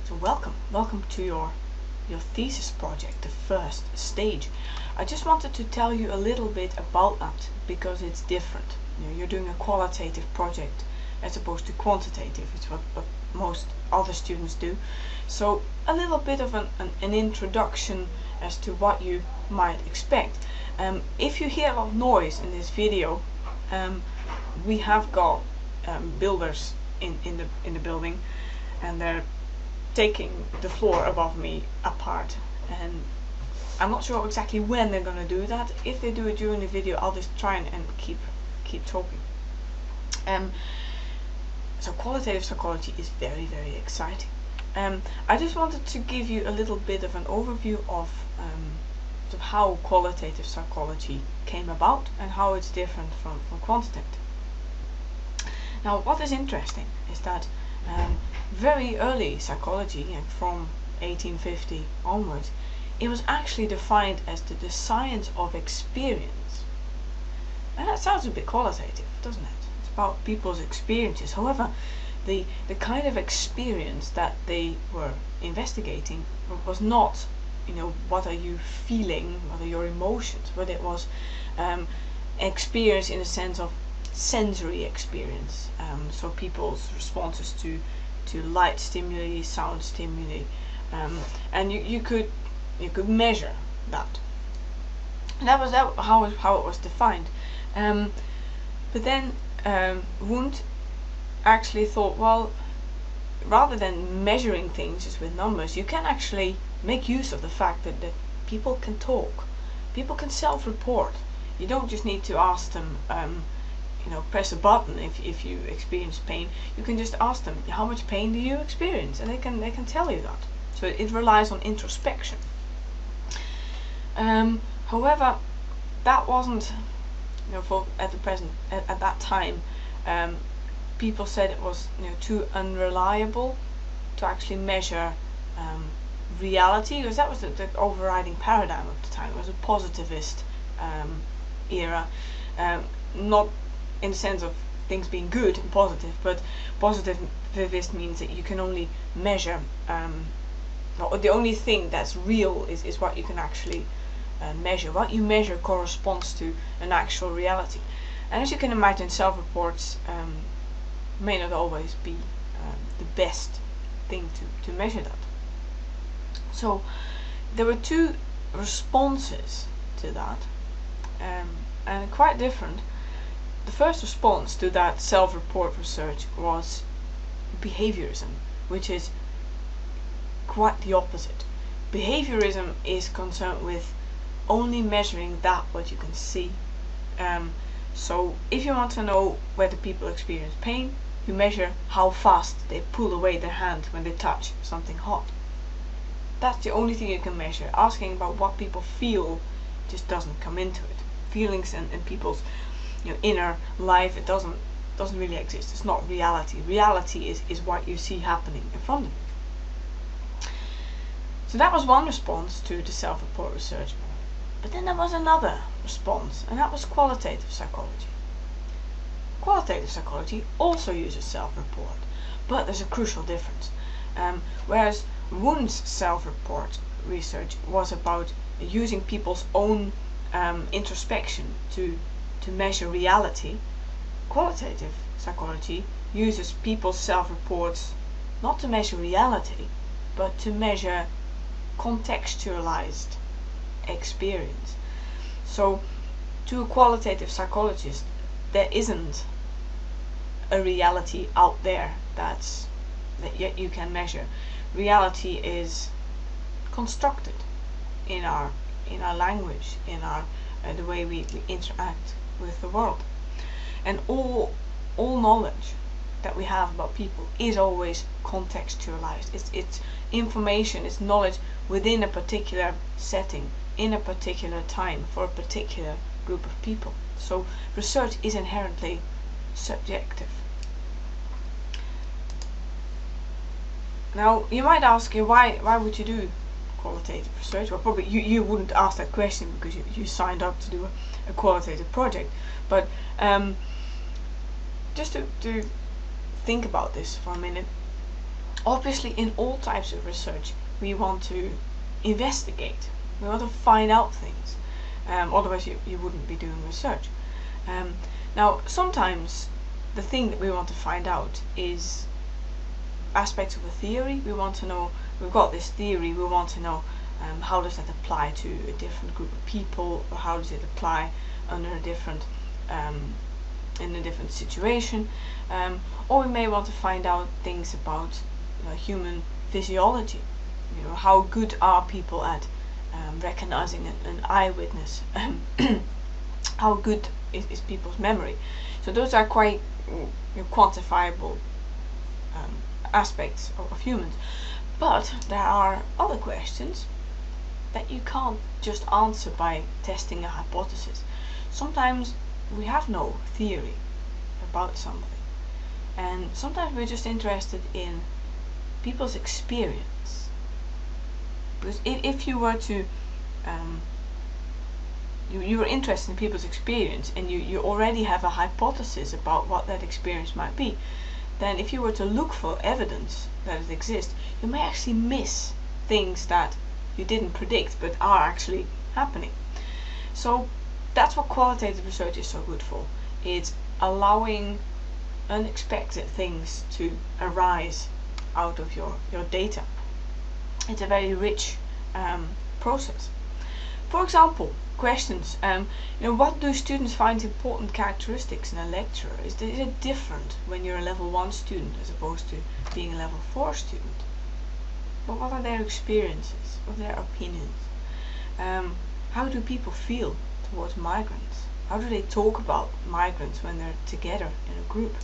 So welcome to your thesis project, the first stage. I just wanted to tell you a little bit about that because it's different. You're doing a qualitative project as opposed to quantitative. It's what most other students do. So a little bit of an introduction as to what you might expect. If you hear a lot of noise in this video, we have got builders in the building, and they're taking the floor above me apart, and I'm not sure exactly when they're going to do that. If they do it during the video, I'll just try and keep talking. So qualitative psychology is very exciting. I just wanted to give you a little bit of an overview of how qualitative psychology came about and how it's different from quantitative. Now, what is interesting is that very early psychology, from 1850 onwards, it was actually defined as the science of experience. And that sounds a bit qualitative, doesn't it? It's about people's experiences. However, the kind of experience that they were investigating was not, what are you feeling, what are your emotions, but it was experience in the sense of sensory experience. So people's responses to light stimuli, sound stimuli, and you could measure that. And that was how it was defined. But then Wundt actually thought, well, rather than measuring things just with numbers, you can actually make use of the fact that people can talk, people can self-report. You don't just need to ask them, press a button if you experience pain. You can just ask them, how much pain do you experience, and they can tell you that. So it relies on introspection. However, that wasn't, at that time, people said it was too unreliable to actually measure reality, because that was the overriding paradigm of the time. It was a positivist era, not in the sense of things being good and positive, but positivist means that you can only measure, the only thing that's real is what you can actually measure. What you measure corresponds to an actual reality. And as you can imagine, self-reports may not always be the best thing to measure that. So there were two responses to that, and quite different. The first response to that self-report research was behaviorism, which is quite the opposite. Behaviorism is concerned with only measuring that what you can see. So if you want to know whether people experience pain, you measure how fast they pull away their hand when they touch something hot. That's the only thing you can measure. Asking about what people feel just doesn't come into it. Feelings and people's inner life, it doesn't really exist. It's not reality. Reality is what you see happening in front of you. So that was one response to the self-report research. But then there was another response, and that was qualitative psychology. Qualitative psychology also uses self-report, but there's a crucial difference. Whereas Wundt's self-report research was about using people's own introspection to measure reality, qualitative psychology uses people's self-reports not to measure reality, but to measure contextualized experience. So to a qualitative psychologist, there isn't a reality out there that yet you can measure. Reality is constructed in our language, in the way we interact with the world. And all knowledge that we have about people is always contextualized. It's information, it's knowledge within a particular setting, in a particular time, for a particular group of people. So research is inherently subjective. Now you might ask, why would you do qualitative research? Well, probably you wouldn't ask that question because you signed up to do a qualitative project. But just to think about this for a minute, Obviously, in all types of research, we want to investigate. We want to find out things. Otherwise, you wouldn't be doing research. Now, sometimes the thing that we want to find out is aspects of a theory. We want to know, we've got this theory, we want to know how does that apply to a different group of people, or how does it apply under a different in a different situation, or we may want to find out things about human physiology. How good are people at recognizing an eyewitness? How good is people's memory? So those are quite quantifiable aspects of humans. But there are other questions that you can't just answer by testing a hypothesis. Sometimes we have no theory about something, and sometimes we're just interested in people's experience. Because if you were to you were interested in people's experience, and you already have a hypothesis about what that experience might be, then if you were to look for evidence that it exists, you may actually miss things that you didn't predict but are actually happening. So that's what qualitative research is so good for. It's allowing unexpected things to arise out of your data. It's a very rich process. For example, questions. What do students find important characteristics in a lecturer? Is it different when you're a level 1 student as opposed to being a level 4 student? But what are their experiences? What are their opinions? How do people feel towards migrants? How do they talk about migrants when they're together in a group?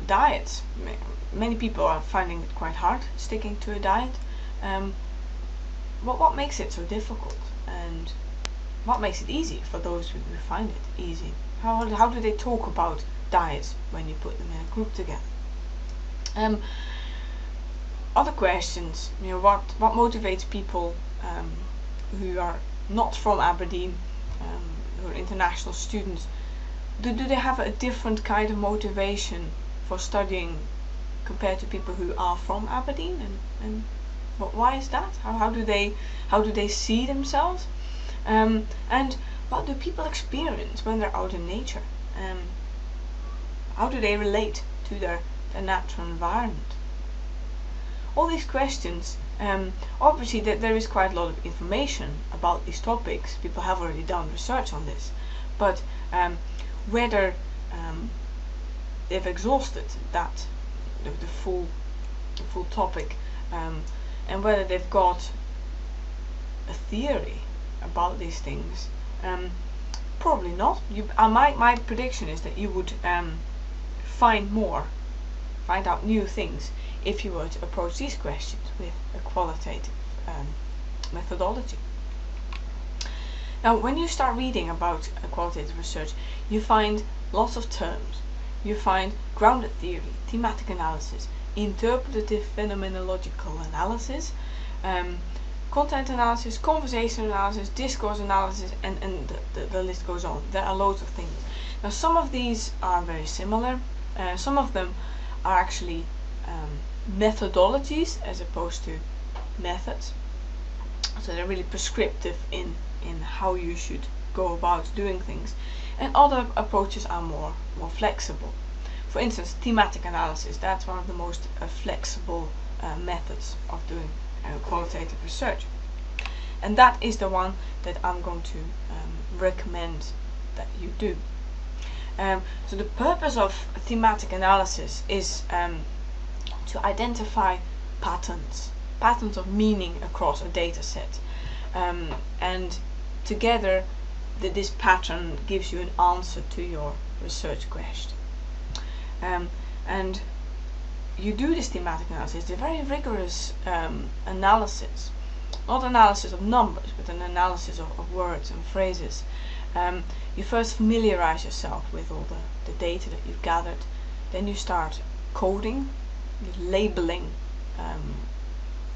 Diets. Many people are finding it quite hard sticking to a diet. What makes it so difficult, and what makes it easy for those who find it easy? How do they talk about diets when you put them in a group together? Other questions, what motivates people who are not from Aberdeen, who are international students? Do they have a different kind of motivation for studying compared to people who are from Aberdeen, and why is that? How do they see themselves? And what do people experience when they're out in nature? How do they relate to their natural environment? All these questions, obviously there is quite a lot of information about these topics. People have already done research on this, but whether they've exhausted the full topic, and whether they've got a theory about these things, probably not. My prediction is that you would find out new things if you were to approach these questions with a qualitative methodology. Now, when you start reading about qualitative research, you find lots of terms. You find grounded theory, thematic analysis, interpretative phenomenological analysis, content analysis, conversation analysis, discourse analysis, and the list goes on. There are loads of things. Now, some of these are very similar. Some of them are actually methodologies as opposed to methods. So they're really prescriptive in how you should go about doing things. And other approaches are more flexible. For instance, thematic analysis, that's one of the most flexible methods of doing qualitative research. And that is the one that I'm going to recommend that you do. So the purpose of thematic analysis is to identify patterns of meaning across a data set. And together, this pattern gives you an answer to your research question. And you do this thematic analysis. It's a very rigorous analysis. Not analysis of numbers, but an analysis of words and phrases. You first familiarize yourself with all the data that you've gathered. Then you start coding, labeling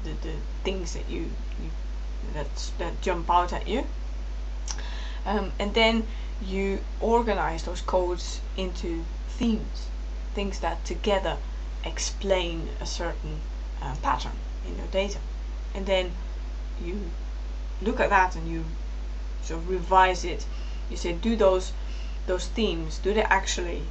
the things that jump out at you. And then you organize those codes into themes, things that together explain a certain pattern in your data, and then you look at that and you sort of revise it. You say, do those themes, do they actually,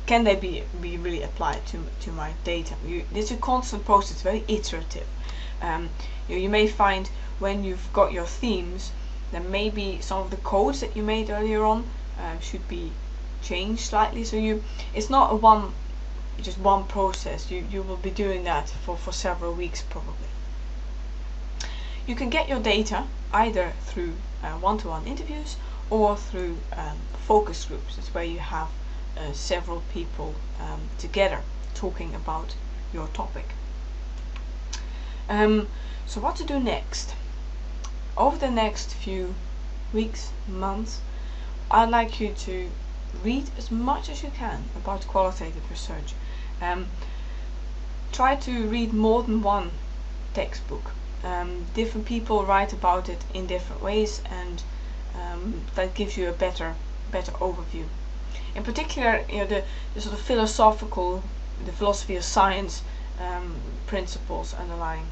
can they be really applied to my data? It's a constant process. It's very iterative. You may find when you've got your themes, then maybe some of the codes that you made earlier on should be changed slightly. So it's not just one process. You will be doing that for several weeks probably. You can get your data either through one-to-one interviews or through focus groups. It's where you have several people together talking about your topic. So what to do next? Over the next few weeks, months, I'd like you to read as much as you can about qualitative research. Try to read more than one textbook. Different people write about it in different ways, and that gives you a better overview. In particular, the sort of the philosophy of science principles underlying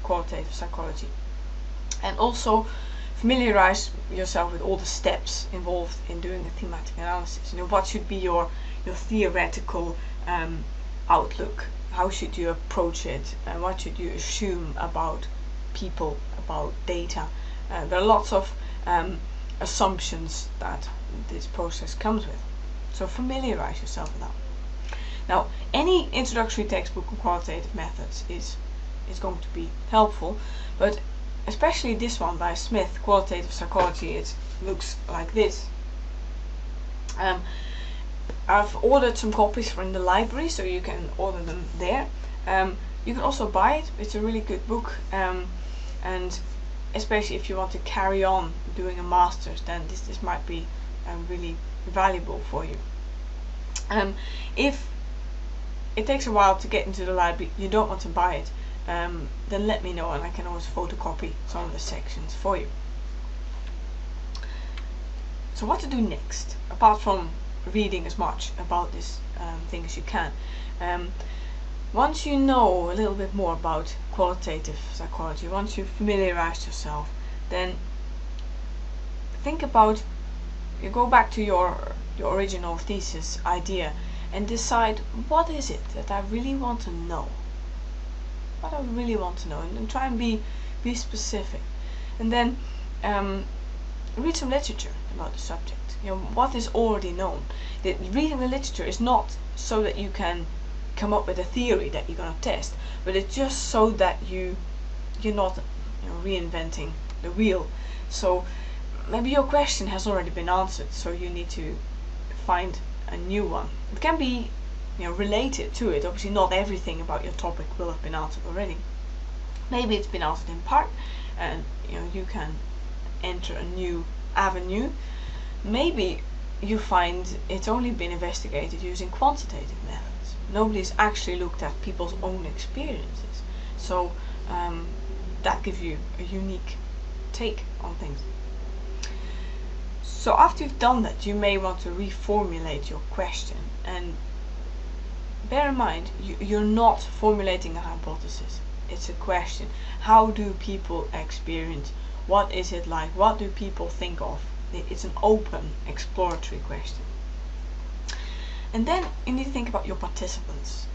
qualitative psychology, and also familiarize yourself with all the steps involved in doing a thematic analysis. What should be your theoretical outlook? How should you approach it? And what should you assume about people, about data? There are lots of assumptions that this process comes with. So familiarize yourself with that. Now, any introductory textbook on qualitative methods is going to be helpful, but especially this one by Smith, Qualitative Psychology, it looks like this. I've ordered some copies from the library, so you can order them there. You can also buy it. It's a really good book, and especially if you want to carry on doing a master's, then this might be really valuable for you. If it takes a while to get into the library, you don't want to buy it, then let me know and I can always photocopy some of the sections for you. So what to do next, apart from reading as much about this thing as you can? Once you know a little bit more about qualitative psychology, once you've familiarized yourself, then think about, you go back to your original thesis idea and decide, what is it that I really want to know? What I really want to know, and try and be specific. And then read some literature about the subject. What is already known. Reading the literature is not so that you can come up with a theory that you're going to test, but it's just so that you're not reinventing the wheel. So maybe your question has already been answered, so you need to find a new one. It can be related to it. Obviously not everything about your topic will have been answered already. Maybe it's been answered in part, and you can enter a new avenue. Maybe you find it's only been investigated using quantitative methods. Nobody's actually looked at people's own experiences, so that gives you a unique take on things. So after you've done that, you may want to reformulate your question, and bear in mind, you're not formulating a hypothesis. It's a question. How do people experience? What is it like? What do people think of? It's an open, exploratory question. And then you need to think about your participants.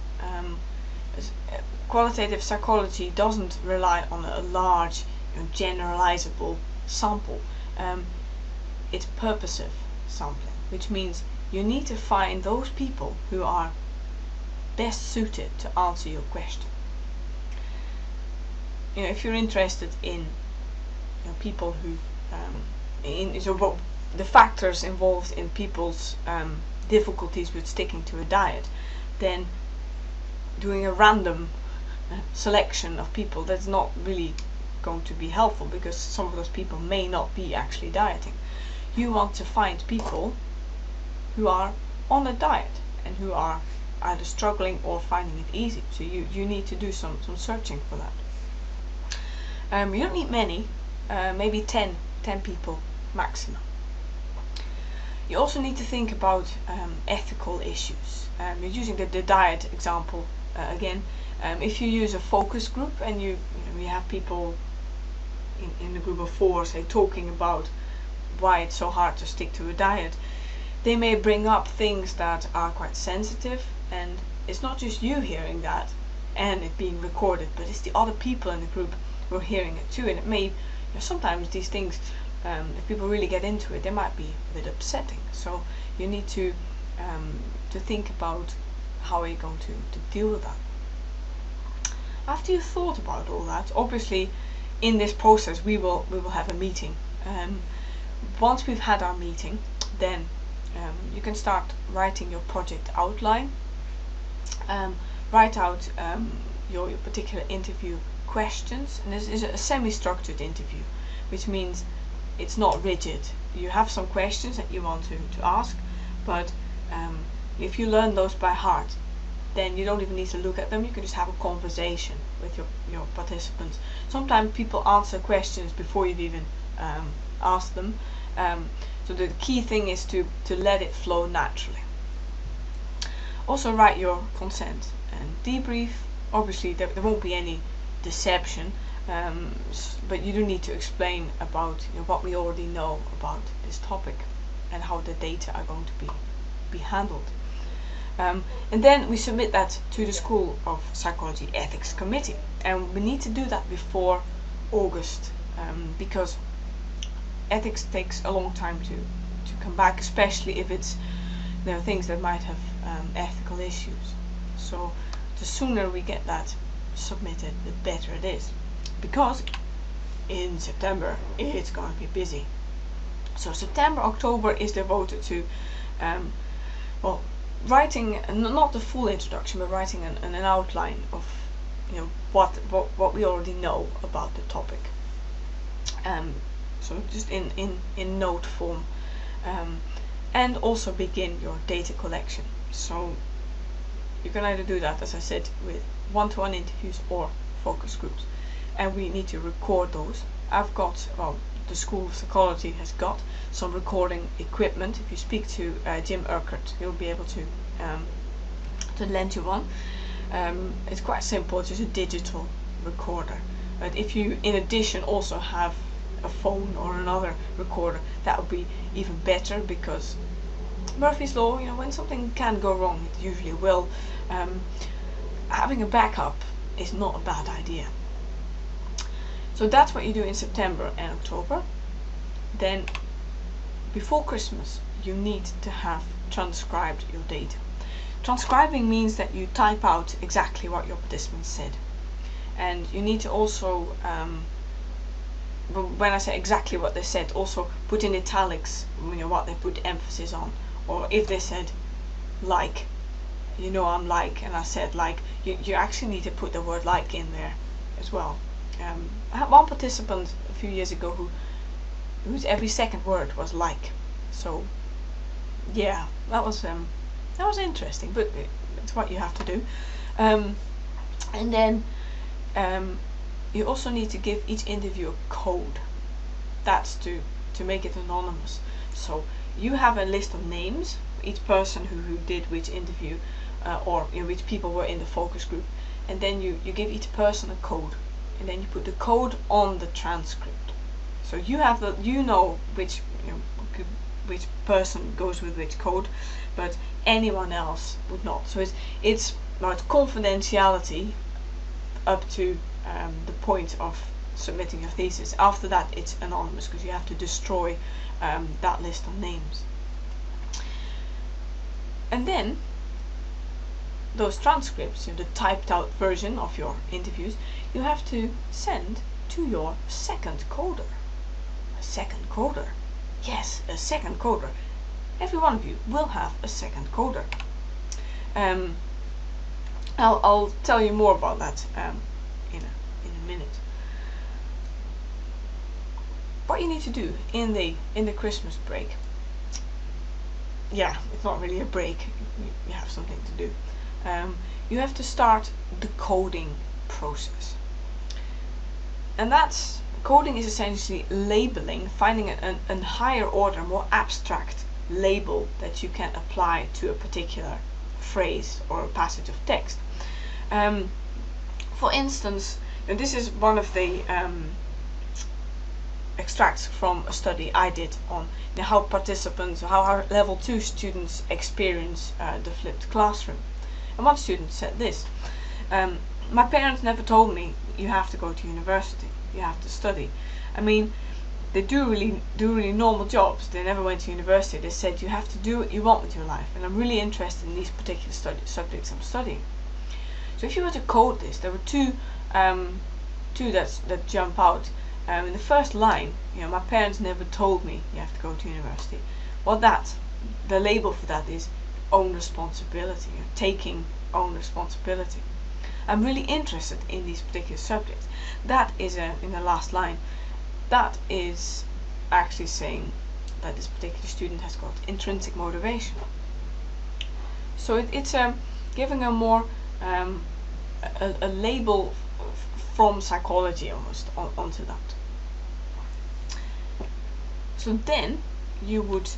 Qualitative psychology doesn't rely on a large, generalizable sample. It's purposive sampling, which means you need to find those people who are best suited to answer your question. If you're interested in people who the factors involved in people's difficulties with sticking to a diet, then doing a random selection of people, that's not really going to be helpful, because some of those people may not be actually dieting. You want to find people who are on a diet and who are either struggling or finding it easy. So you need to do some searching for that. You don't need many, maybe 10 people maximum. You also need to think about ethical issues. You're using the diet example again. If you use a focus group and you have people in a group of 4, say, talking about why it's so hard to stick to a diet, they may bring up things that are quite sensitive, and it's not just you hearing that and it being recorded, but it's the other people in the group who are hearing it too. And it may, sometimes these things, if people really get into it, they might be a bit upsetting. So you need to think about how are you going to deal with that. After you've thought about all that, obviously in this process we will have a meeting. Once we've had our meeting, then you can start writing your project outline. Write out your particular interview questions, and this is a semi-structured interview, which means it's not rigid. You have some questions that you want to ask, but if you learn those by heart, then you don't even need to look at them. You can just have a conversation with your participants. Sometimes people answer questions before you've even asked them. So the key thing is to let it flow naturally. Also write your consent and debrief. Obviously there won't be any deception, but you do need to explain about what we already know about this topic and how the data are going to be handled. And then we submit that to the School of Psychology Ethics Committee, and we need to do that before August, because ethics takes a long time to come back, especially if it's things that might have ethical issues. So the sooner we get that submitted, the better it is, because in September it's going to be busy. So September, October is devoted to writing not the full introduction, but writing an outline of what we already know about the topic. So just in note form, and also begin your data collection. So you can either do that, as I said, with one-to-one interviews or focus groups, and we need to record those. I've got, the School of Psychology has got some recording equipment. If you speak to Jim Urquhart, he'll be able to lend you one. It's quite simple, it's just a digital recorder. But if you in addition also have a phone or another recorder, that would be even better, because Murphy's Law, when something can go wrong, it usually will. Having a backup is not a bad idea. So that's what you do in September and October. Then before Christmas you need to have transcribed your data. Transcribing means that you type out exactly what your participants said, and you need to also, when I say exactly what they said, also put in italics what they put emphasis on. Or if they said like, I'm like, and I said like, you actually need to put the word like in there as well. I had one participant a few years ago whose every second word was like. So yeah, that was interesting, but it's what you have to do. And then you also need to give each interview a code. That's to make it anonymous. So you have a list of names for each person who did which interview, or which people were in the focus group, and then you give each person a code, and then you put the code on the transcript. So you have which which person goes with which code, but anyone else would not. So it's about confidentiality up to the point of submitting your thesis. After that it's anonymous, because you have to destroy that list of names. And then those transcripts, the typed out version of your interviews, you have to send to your second coder. A second coder? Yes, a second coder. Every one of you will have a second coder. I'll tell you more about that in a minute. What you need to do in the Christmas break, it's not really a break, you have something to do. You have to start the coding process, and coding is essentially labeling, finding a higher order, more abstract label that you can apply to a particular phrase or a passage of text. For instance, and this is one of the extracts from a study I did on how participants, how our level 2 students experience the flipped classroom. And one student said this: my parents never told me you have to go to university, you have to study. I mean, they do really normal jobs. They never went to university. They said you have to do what you want with your life, and I'm really interested in these particular subjects I'm studying. So if you were to code this, there were two that jump out. In the first line, my parents never told me you have to go to university. The label for that is own responsibility, taking own responsibility. I'm really interested in these particular subjects. That is in the last line. That is actually saying that this particular student has got intrinsic motivation. So it's giving a more a label from psychology almost onto that. So then you would,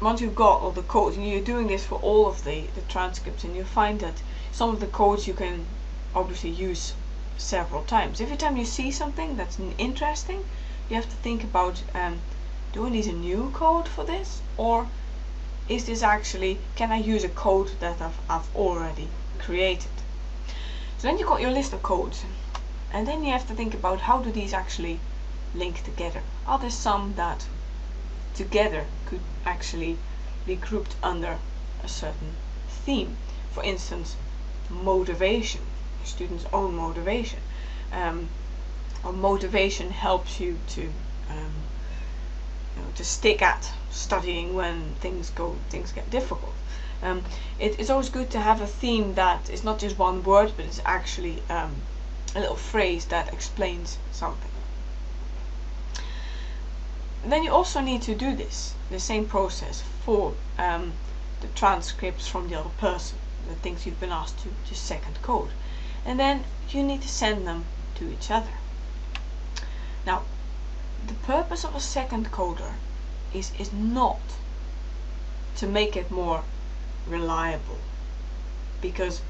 once you've got all the codes, and you're doing this for all of the transcripts, and you find that some of the codes you can obviously use several times. Every time you see something that's interesting, you have to think about, do I need a new code for this, or is this actually, can I use a code that I've already created? So then you've got your list of codes, and then you have to think about, how do these actually link together? Are there some that together could actually be grouped under a certain theme? For instance, motivation, students' own motivation, or motivation helps you to stick at studying when things get difficult. It's always good to have a theme that is not just one word, but it's actually a little phrase that explains something. And then you also need to do the same process for the transcripts from the other person, the things you've been asked to second code. And then you need to send them to each other. Now, the purpose of a second coder is not to make it more reliable, because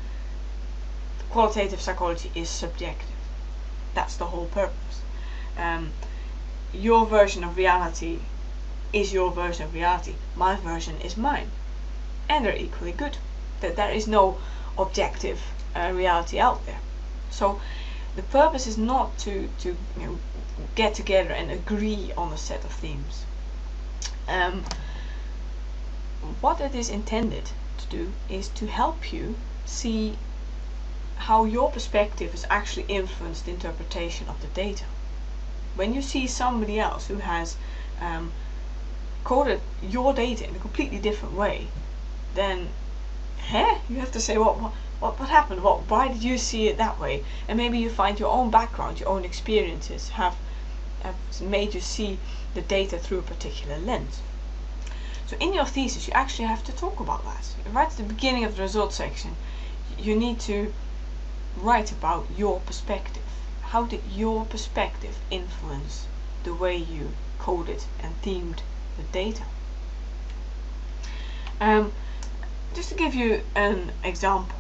qualitative psychology is subjective. That's the whole purpose. Your version of reality is your version of reality. My version is mine, and they're equally good. There is no objective reality out there. So the purpose is not to get together and agree on a set of themes. What it is intended to do is to help you see how your perspective has actually influenced the interpretation of the data. When you see somebody else who has coded your data in a completely different way, then you have to say, what happened? Why did you see it that way? And maybe you find your own background, your own experiences have made you see the data through a particular lens. So in your thesis, you actually have to talk about that. Right at the beginning of the results section, you need to write about your perspective. How did your perspective influence the way you coded and themed the data? Just to give you an example,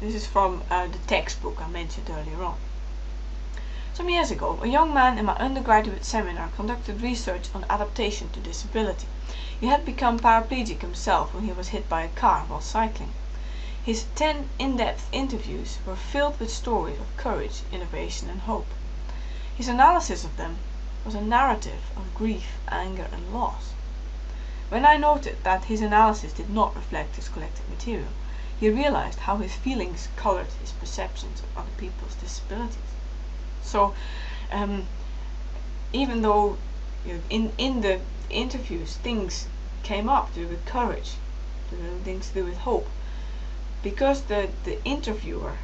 this is from the textbook I mentioned earlier on. Some years ago, a young man in my undergraduate seminar conducted research on adaptation to disability. He had become paraplegic himself when he was hit by a car while cycling. His 10 in-depth interviews were filled with stories of courage, innovation and hope. His analysis of them was a narrative of grief, anger and loss. When I noted that his analysis did not reflect his collected material, he realized how his feelings colored his perceptions of other people's disabilities. So, even though in the interviews things came up to do with courage, things to do with hope, because the interviewer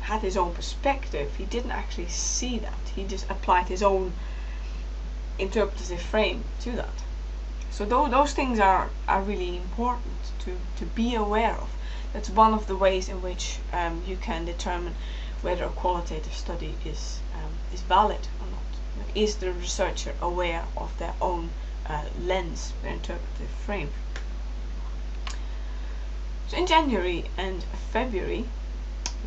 had his own perspective, he didn't actually see that. He just applied his own interpretative frame to that. So those things are really important to be aware of. That's one of the ways in which you can determine whether a qualitative study is valid or not. Is the researcher aware of their own lens, their interpretive frame. So in January and February,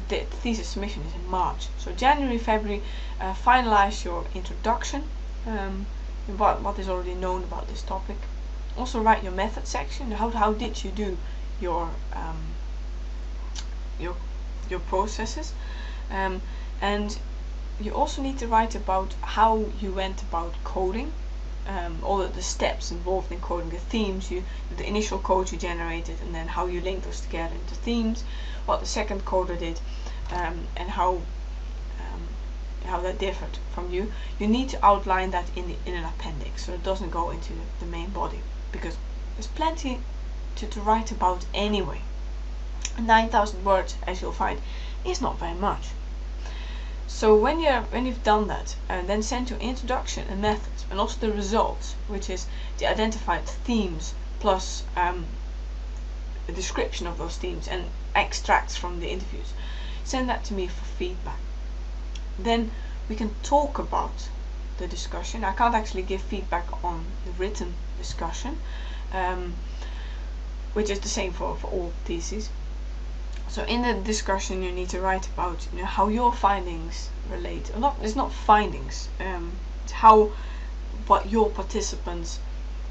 the thesis submission is in March. So January, February, finalize your introduction, what is already known about this topic. Also write your method section. How did you do your processes, and you also need to write about how you went about coding, all of the steps involved in coding, the themes, the initial code you generated, and then how you link those together into themes, what the second coder did, and how that differed from you. You need to outline that in an appendix, so it doesn't go into the main body, because there's plenty to write about anyway. 9,000 words, as you'll find, is not very much. So when you've done that, then send your introduction and methods, and also the results, which is the identified themes plus a description of those themes and extracts from the interviews. Send that to me for feedback. Then we can talk about the discussion. I can't actually give feedback on the written discussion, which is the same for all theses. So in the discussion you need to write about how your findings relate, or not, it's not findings, it's what your participants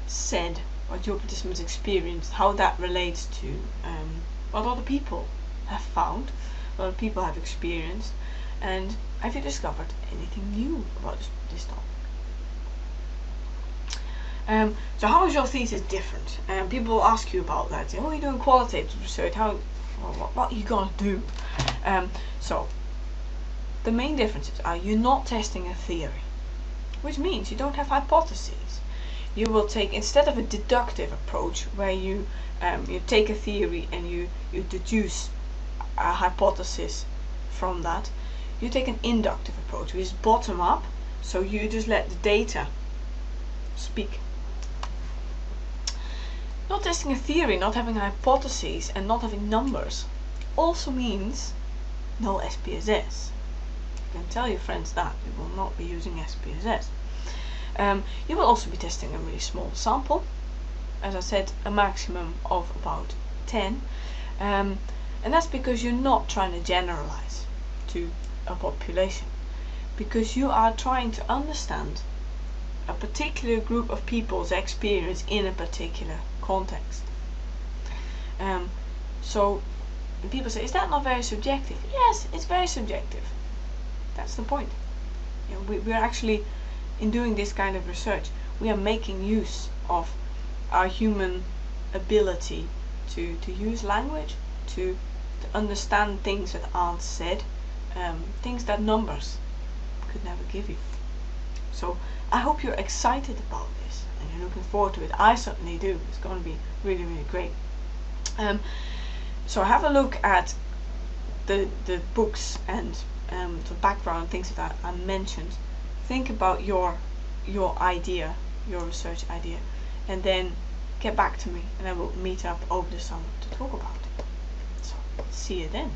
said, what your participants experienced, how that relates to what other people have found, what other people have experienced, and have you discovered anything new about this topic. So how is your thesis different? People will ask you about that. Say, oh, you're doing qualitative research, what are you gonna do? So the main differences are you're not testing a theory, which means you don't have hypotheses. You will take, instead of a deductive approach where you take a theory and you deduce a hypothesis from that, you take an inductive approach, which is bottom up, so you just let the data speak. Not testing a theory, not having hypotheses, and not having numbers also means no SPSS. You can tell your friends that we will not be using SPSS. You will also be testing a really small sample, as I said, a maximum of about 10, and that's because you're not trying to generalize to a population, because you are trying to understand a particular group of people's experience in a particular context. So people say, is that not very subjective? Yes, it's very subjective. That's the point. We are actually, in doing this kind of research, we are making use of our human ability to use language, to understand things that aren't said, things that numbers could never give you. So I hope you're excited about this and you're looking forward to it. I certainly do. It's going to be really, really great. So have a look at the books and the background things that I mentioned. Think about your idea, your research idea, and then get back to me, and I will meet up over the summer to talk about it. So see you then.